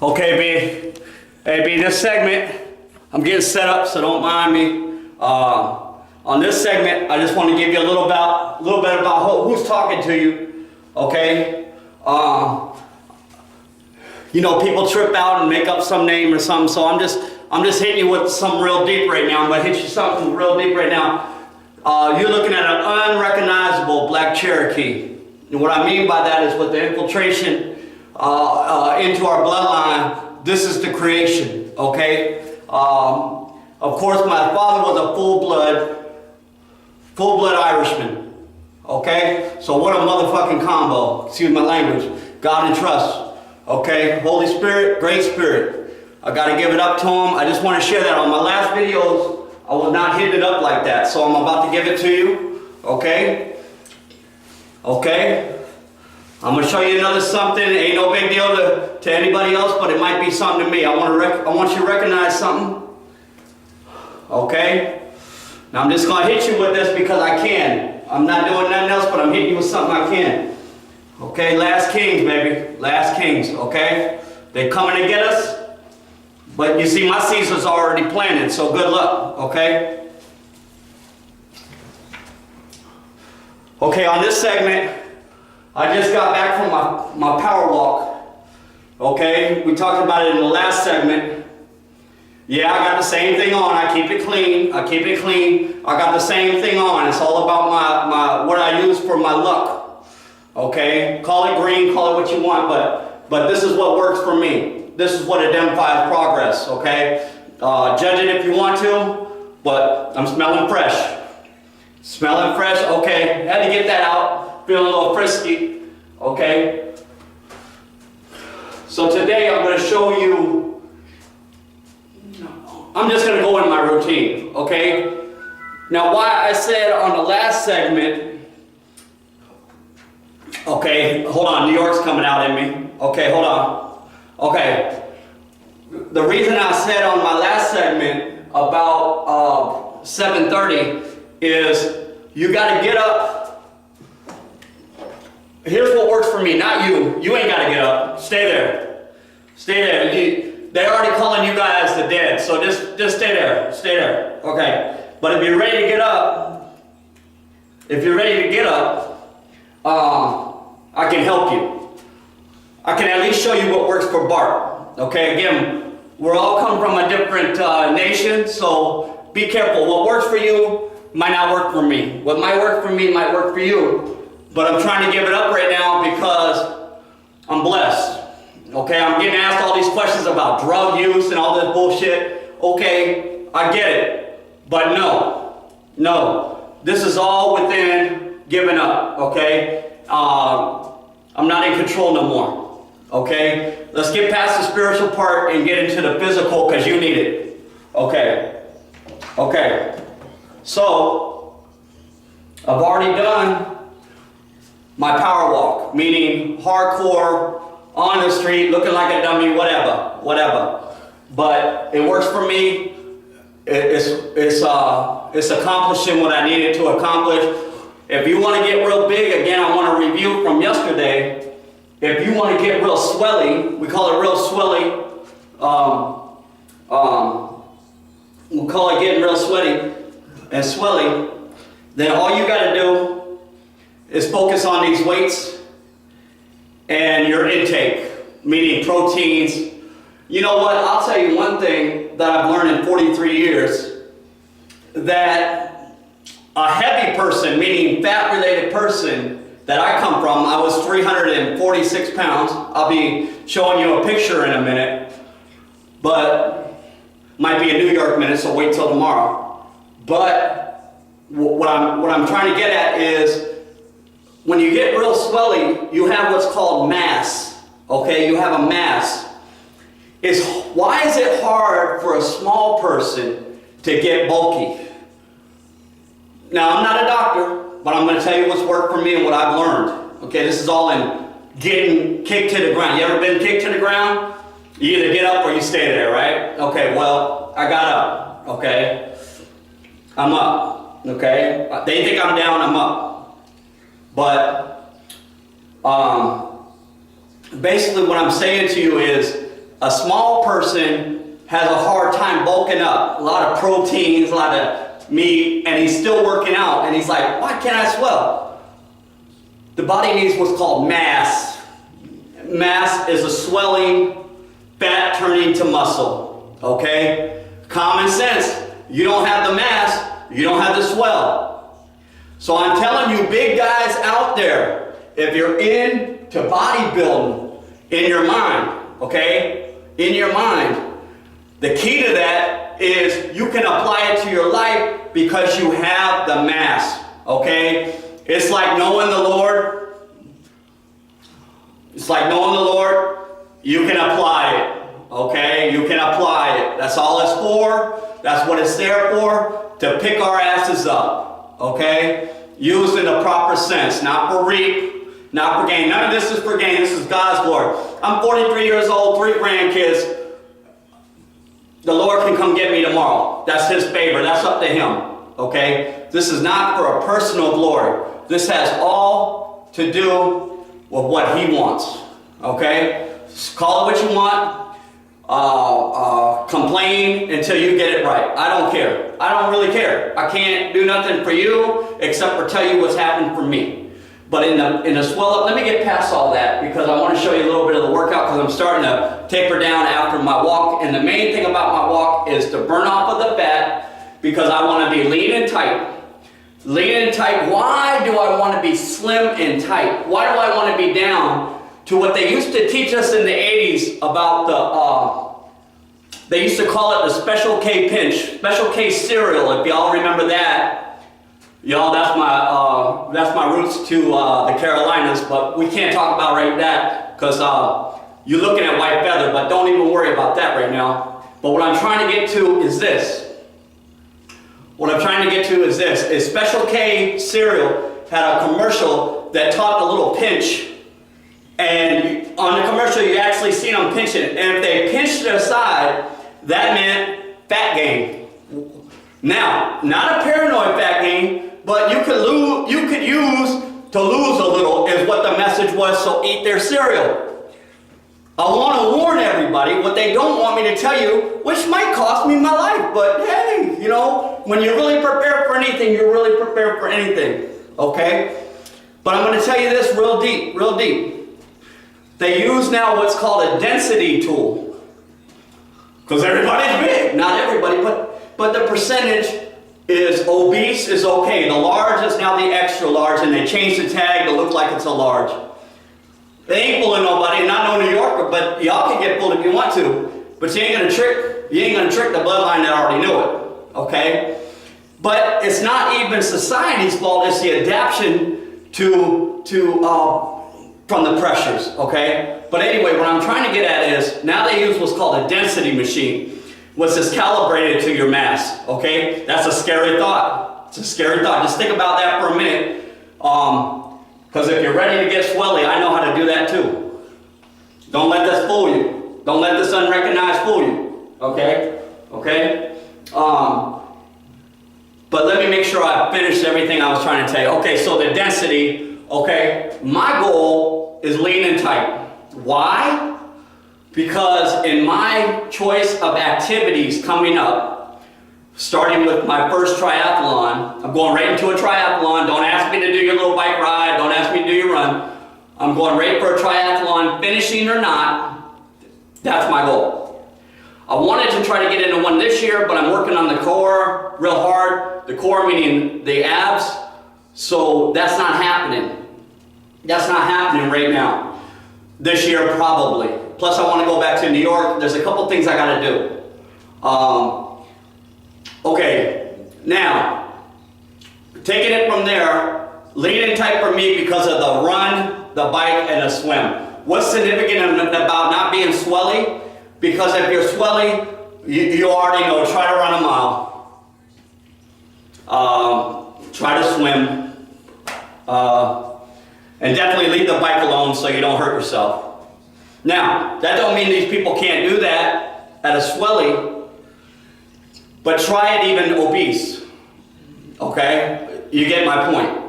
Okay, B. Hey, B, this segment, I'm getting set up, so don't mind me. On this segment, I just want to give you a little bit about who's talking to you. Okay? You know, people trip out and make up some name or something, so I'm just hitting you with something real deep right now. I'm gonna hit you something real deep right now. You're looking at an unrecognizable black Cherokee. And what I mean by that is with the infiltration into our bloodline, this is the creation, okay? Of course, my father was a full-blood Irishman, okay? So what a motherfucking combo, excuse my language. God and trust, okay? Holy Spirit, Great Spirit. I gotta give it up to him. I just want to share that. On my last videos, I was not hitting it up like that, so I'm about to give it to you, okay? Okay? I'm going to show you another something. It ain't no big deal to anybody else, but it might be something to me. I want you to recognize something. Okay? Now I'm just going to hit you with this because I can. I'm not doing nothing else, but I'm hitting you with something I can. Okay? Last kings, baby. Last kings, okay? They're coming to get us. But you see, my season's already planted, so good luck, okay? Okay, on this segment, I just got back from my power walk, okay? We talked about it in the last segment. Yeah, I got the same thing on. I keep it clean. I keep it clean. I got the same thing on. It's all about what I use for my luck, okay? Call it green, call it what you want, but this is what works for me. This is what identifies progress, okay? Judge it if you want to, but I'm smelling fresh. Smelling fresh, okay. Had to get that out. Feeling a little frisky, okay? So today I'm going to show you, I'm just going to go in my routine, okay? Now why I said on the last segment, okay, hold on, New York's coming out in me. Okay, hold on. Okay, the reason I said on my last segment about 7:30 is you got to get up. Here's what works for me, not you. You ain't got to get up. Stay there. Stay there. They're already calling you guys the dead, so just stay there. Stay there. Okay. But if you're ready to get up, I can help you. I can at least show you what works for Bart. Okay. Again, we're all come from a different nation, so be careful. What works for you might not work for me. What might work for me might work for you. But I'm trying to give it up right now because I'm blessed. Okay, I'm getting asked all these questions about drug use and all this bullshit. Okay, I get it. But no. This is all within giving up, okay? I'm not in control no more. Okay? Let's get past the spiritual part and get into the physical because you need it. Okay. Okay. So, I've already done my power walk, meaning hardcore, on the street, looking like a dummy, whatever. But it works for me. It's accomplishing what I needed to accomplish. If you want to get real big, again, I want to review from yesterday. If you want to get real swelly, we call it real swelly. We'll call it getting real sweaty and swelly. Then all you got to do is focus on these weights and your intake, meaning proteins. You know what? I'll tell you one thing that I've learned in 43 years, that a heavy person, meaning fat-related person that I come from, I was 346 pounds. I'll be showing you a picture in a minute, but might be a New York minute, so wait till tomorrow. But what I'm trying to get at is, when you get real swelly, you have what's called mass, okay? You have a mass. Why is it hard for a small person to get bulky? Now, I'm not a doctor, but I'm going to tell you what's worked for me and what I've learned. Okay, this is all in getting kicked to the ground. You ever been kicked to the ground? You either get up or you stay there, right? Okay, well, I got up, okay? I'm up, okay? They think I'm down, I'm up. But basically what I'm saying to you is a small person has a hard time bulking up. A lot of proteins, a lot of meat, and he's still working out. And he's like, why can't I swell? The body needs what's called mass. Mass is a swelling, fat turning to muscle. Okay? Common sense. You don't have the mass, you don't have the swell. So I'm telling you, big guys out there, if you're into bodybuilding in your mind, okay? In your mind, the key to that is you can apply it to your life because you have the mass, okay? It's like knowing the Lord. It's like knowing the Lord. You can apply it, okay? You can apply it. That's all it's for. That's what it's there for, to pick our asses up, okay? Used in a proper sense, not for reap, not for gain. None of this is for gain. This is God's glory. I'm 43 years old, 3 grandkids. The Lord can come get me tomorrow. That's His favor. That's up to Him, okay? This is not for a personal glory. This has all to do with what He wants, okay? Call it what you want. Complain until you get it right. I don't care. I don't really care. I can't do nothing for you except for tell you what's happened for me. But in the swell up, let me get past all that because I want to show you a little bit of the workout because I'm starting to taper down after my walk. And the main thing about my walk is to burn off of the fat because I want to be lean and tight. Lean and tight. Why do I want to be slim and tight? Why do I want to be down to what they used to teach us in the 80s about they used to call it the Special K pinch, Special K cereal, if y'all remember that. Y'all, that's my roots to the Carolinas, but we can't talk about right that because you're looking at white feather, but don't even worry about that right now. But what I'm trying to get to is this. What I'm trying to get to is this. Is Special K cereal had a commercial that taught the little pinch. And on the commercial, you actually see them pinching. And if they pinched it aside, that meant fat gain. Now, not a paranoid fat gain, but you could use to lose a little is what the message was, so eat their cereal. I want to warn everybody what they don't want me to tell you, which might cost me my life. But hey, you know, when you're really prepared for anything, you're really prepared for anything. Okay? But I'm going to tell you this real deep, real deep. They use now what's called a density tool. Because everybody's big. Not everybody, but the percentage is obese is okay. The large is now the extra large, and they changed the tag to look like it's a large. They ain't fooling nobody, not no New Yorker, but y'all can get fooled if you want to. But you ain't gonna trick the bloodline that already knew it. Okay? But it's not even society's fault, it's the adaptation from the pressures, okay? But anyway, what I'm trying to get at is, now they use what's called a density machine, which is calibrated to your mass, okay? That's a scary thought. It's a scary thought. Just think about that for a minute. Because if you're ready to get swelly, I know how to do that too. Don't let this fool you. Don't let this unrecognized fool you, okay? Okay? But let me make sure I finished everything I was trying to tell you. Okay, so the density, okay, my goal is lean and tight. Why? Because in my choice of activities coming up, starting with my first triathlon, I'm going right into a triathlon. Don't ask me to do your little bike ride. Don't ask me to do your run. I'm going right for a triathlon, finishing or not. That's my goal. I wanted to try to get into one this year, but I'm working on the core real hard. The core meaning the abs. So that's not happening. That's not happening right now. This year, probably. Plus, I want to go back to New York. There's a couple things I got to do. Okay, now, taking it from there, lean and tight for me because of the run, the bike, and the swim. What's significant about not being swelly? Because if you're swelly, you already know, try to run a mile. Try to swim. And definitely leave the bike alone so you don't hurt yourself. Now, that don't mean these people can't do that at a swelly, but try it even obese. Okay? You get my point.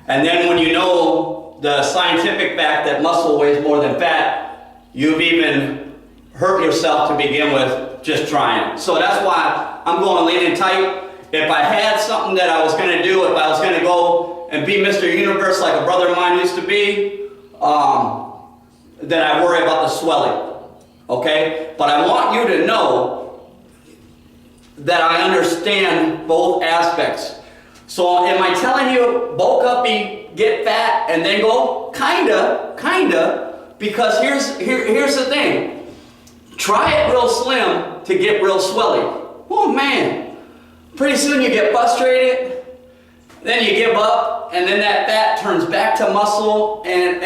And then when you know the scientific fact that muscle weighs more than fat, you've even heard hurt yourself to begin with just trying. So that's why I'm going lean and tight. If I had something that I was going to do, if I was going to go and be Mr. Universe like a brother of mine used to be, then I worry about the swelling. Okay? But I want you to know that I understand both aspects. So am I telling you bulk up, get fat, and then go? Kinda, because here's the thing. Try it real slim to get real swelly. Oh man, pretty soon you get frustrated, then you give up, and then that fat turns back to muscle, and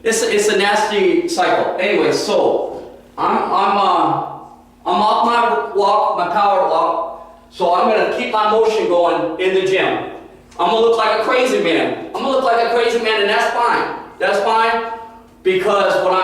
it's a nasty cycle. Anyway, so I'm off my walk, my power walk. So I'm going to keep my motion going in the gym. I'm going to look like a crazy man. I'm going to look like a crazy man, and that's fine. That's fine, because what I'm